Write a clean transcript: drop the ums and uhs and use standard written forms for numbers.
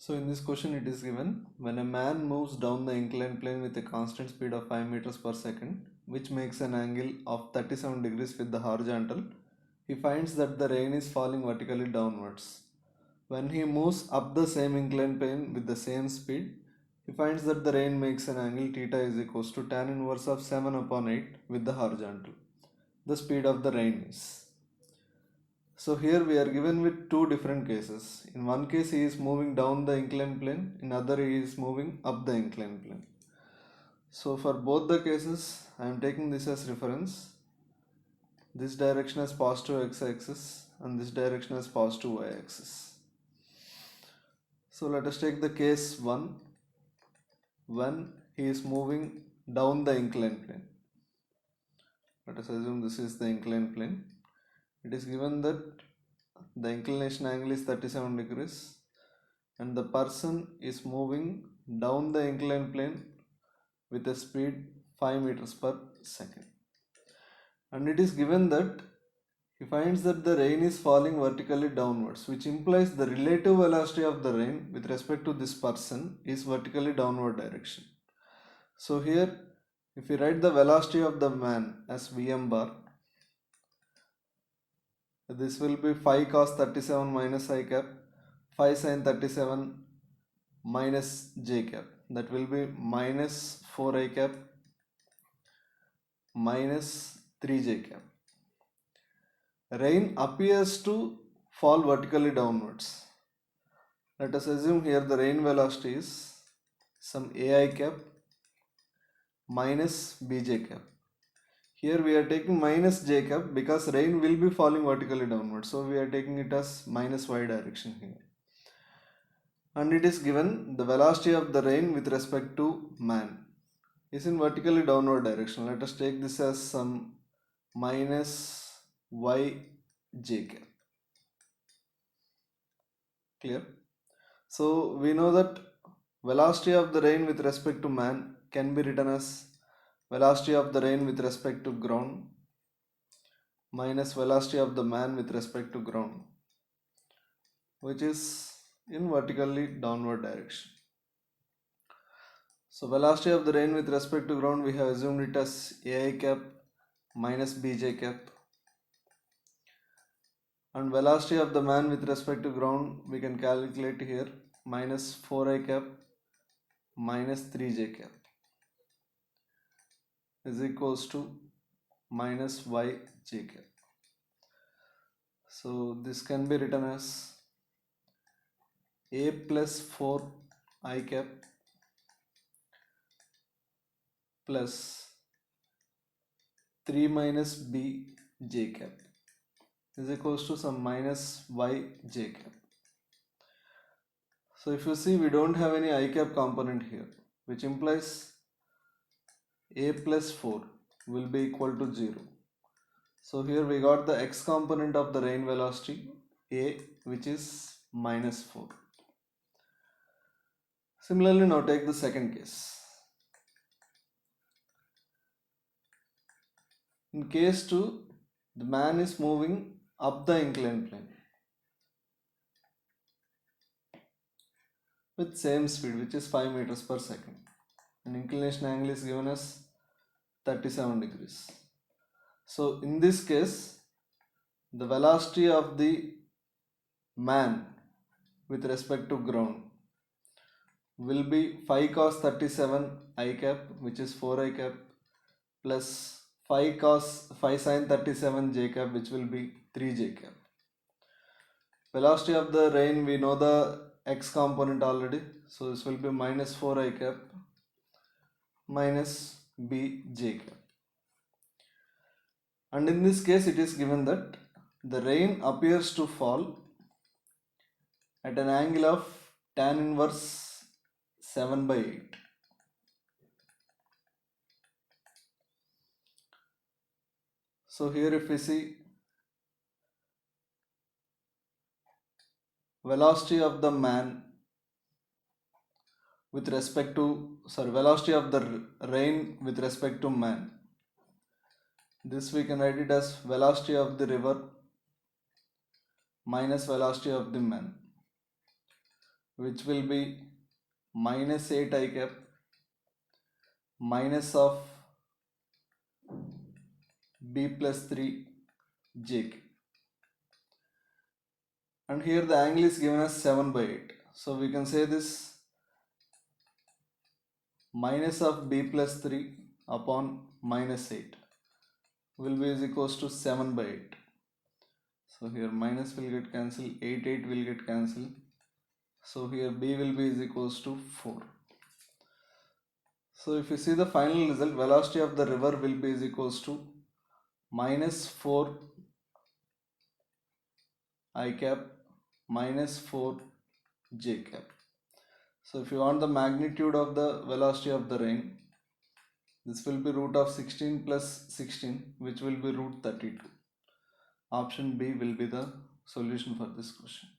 So in this question it is given, when a man moves down the inclined plane with a constant speed of 5 meters per second, which makes an angle of 37 degrees with the horizontal, he finds that the rain is falling vertically downwards. When he moves up the same inclined plane with the same speed, he finds that the rain makes an angle theta is equals to tan inverse of 7 upon 8 with the horizontal. The speed of the rain is. So here we are given with two different cases. In one case he is moving down the inclined plane, in other he is moving up the inclined plane. So for both the cases I am taking this as reference. This direction as positive x-axis and this direction as positive y-axis. So let us take the case 1 when he is moving down the inclined plane. Let us assume this is the inclined plane. It is given that the inclination angle is 37 degrees and the person is moving down the inclined plane with a speed 5 meters per second. And it is given that he finds that the rain is falling vertically downwards, which implies the relative velocity of the rain with respect to this person is vertically downward direction. So here, if we write the velocity of the man as Vm bar, this will be 5 cos 37 minus I cap, 5 sin 37 minus j cap. That will be minus 4 I cap minus 3 j cap. Rain appears to fall vertically downwards. Let us assume here the rain velocity is some ai cap minus bj cap. Here we are taking minus j cap because rain will be falling vertically downwards. So we are taking it as minus y direction here. And it is given the velocity of the rain with respect to man is in vertically downward direction. Let us take this as some minus y j cap. Clear? So we know that velocity of the rain with respect to man can be written as velocity of the rain with respect to ground minus velocity of the man with respect to ground, which is in vertically downward direction. So velocity of the rain with respect to ground, we have assumed it as ai cap minus bj cap, and velocity of the man with respect to ground we can calculate here minus 4i cap minus 3j cap is equals to minus yj cap. So this can be written as a plus 4 I cap plus 3 minus b j cap is equals to some minus y j cap. So if you see, we don't have any I cap component here, which implies a plus 4 will be equal to 0. So here we got the x component of the rain velocity a, which is minus 4. Similarly, now take the second case. In case 2, the man is moving up the inclined plane with same speed, which is 5 meters per second. And inclination angle is given as 37 degrees. So in this case, the velocity of the man with respect to ground will be 5 cos 37 I cap, which is 4 I cap, plus 5 sin 37 j cap, which will be 3 j cap. Velocity of the rain, we know the x component already, so this will be minus 4 I cap minus b j cap. And in this case it is given that the rain appears to fall at an angle of tan inverse 7 by 8. So here if we see, velocity of the man with respect to, velocity of the rain with respect to man, this we can write it as velocity of the river minus velocity of the man, which will be minus 8 I cap minus of b plus 3 j cap. And here the angle is given as 7 by 8. So we can say this minus of b plus 3 upon minus 8 will be is equals to 7 by 8. So here minus will get cancelled, 8 will get cancelled. So here b will be is equals to 4. So if you see the final result, velocity of the river will be is equals to minus 4 I cap minus 4 j cap. So if you want the magnitude of the velocity of the rain, this will be root of 16 plus 16, which will be root 32. Option B will be the solution for this question.